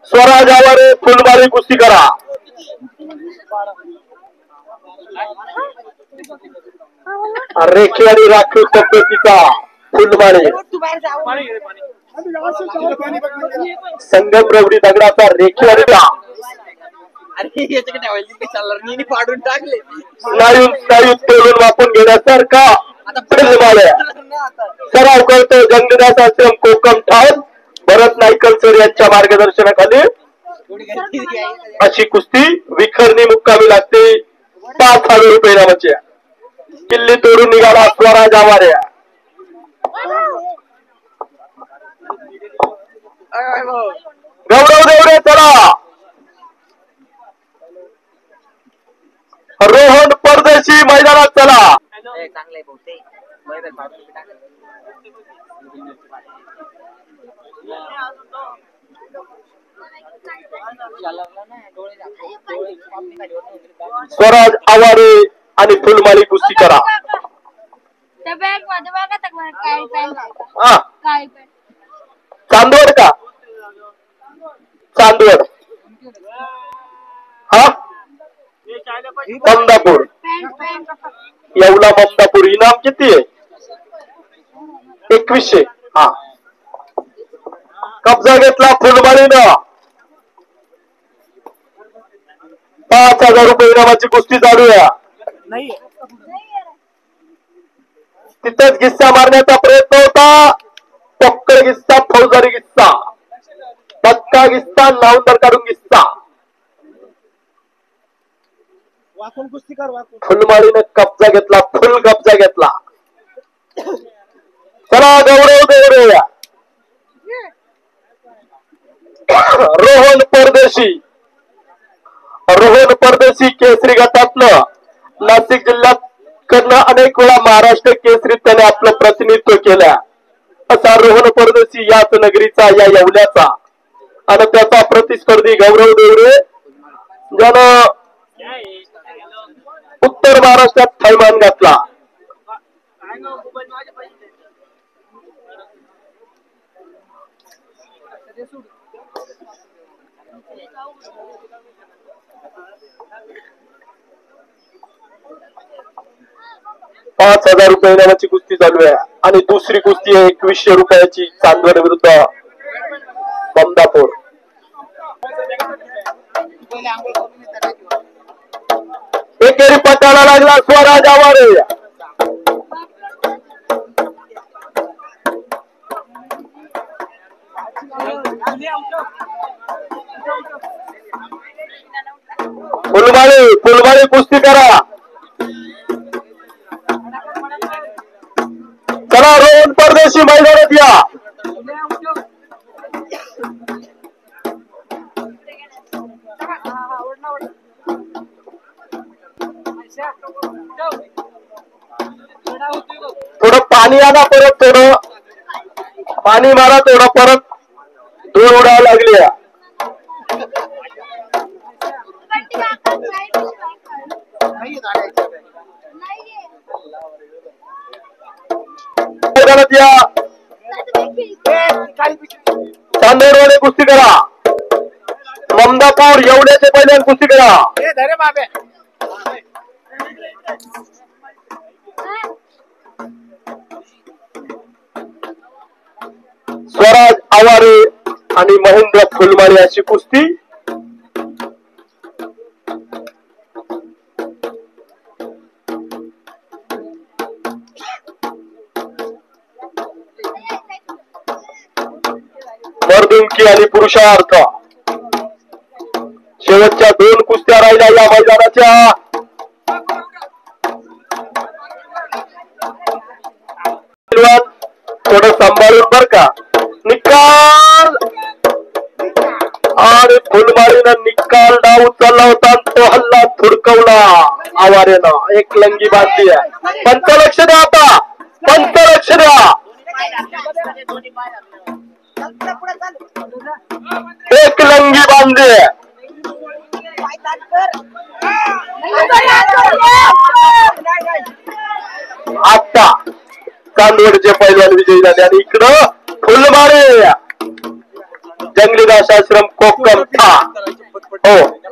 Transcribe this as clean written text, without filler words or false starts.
स्वराज आवारे फुलमाळी कुस्ती करा. रेखी आणि राखीव पद्धतीचा फुलमाळी संगम रवडी दगडाचा रेखी आणि पाडून टाकले स्नायू स्नायू तोलून वापरून घेण्यासारखा फुलमाळ्या सराव करतो गंगनाथ आश्रम कोकम ठाण भरत नाईकल सर यांच्या मार्गदर्शनाखाली अशी कुस्ती विखरणी मुक्कामी लागते. 5,000 रुपये नावाच्या किल्ली तोडून निघाला स्वराज आवाऱ्या. गौरव देवरे चला. रोहन परदेशी मैदानात चला. स्वराज आवारे आणि फुलमाळी कुस्ती करा. चांदवड का चांदवड हा ममदापूर येवला ममदापूर इनाम किती आहे 2100. हा कब्जा घेतला फुलमाळीनं. 5,000 रुपये इनामाची कुस्ती चालूया. तिथंच गिस्सा मारण्याचा प्रयत्न होता. पक्कड गिस्सा फौजदारी गिस्सा पक्का गिस्सा नावदार काढून गिस्सा. फुलमाळीनं कब्जा घेतला फुल कब्जा घेतला. चला गौरव देवरे रोहन परदेशी केसरी गटातनं नाशिक जिल्ह्यात कडनं अनेक वेळा महाराष्ट्र केसरीत त्याने आपलं प्रतिनिधित्व केलं. असा रोहन परदेशी याच नगरीचा या येवल्याचा आणि त्याचा प्रतिस्पर्धी गौरव देवरे ज्यानं उत्तर महाराष्ट्रात थैमान घातला. ₹5,000 इनामाची कुस्ती चालू आहे आणि दुसरी कुस्ती आहे 2100 रुपयाची चांदवड विरुद्ध ममदापूर. एकेरी पटाला लागला स्वराज आवारे. फुलमाळी कुस्ती करा. चला रोहन परदेशी मैदानात या. थोडं पाणी आणा परत थोडं पाणी मारा थोडं परत धूळ उडायला लागली. चांदवडवाले कुस्ती करा. ममदापूर येवल्याचे पहिल्या कुस्ती करा. स्वराज आवारे आणि महेंद्र फुलमाळी अशी कुस्ती. मर्दुंकी आणि पुरुषार्थ शेवटच्या 2 कुस्त्या राहिल्या या मैदानाच्या. थोडं सांभाळून बर का. निकाल आणि फुलमाळीनं निकाल डाव उचलला होता तो हल्ला थुडकवला आवारेनं. एक लंगी बांधली आहे. पंच लक्ष द्या आता पंच लक्ष द्या. एक लंगी बांधली आहे. आता चांदवडचे पैलवान विजयी झाले आणि इकडं फुलमाळे जंगलीदास आश्रम कोकम था. हो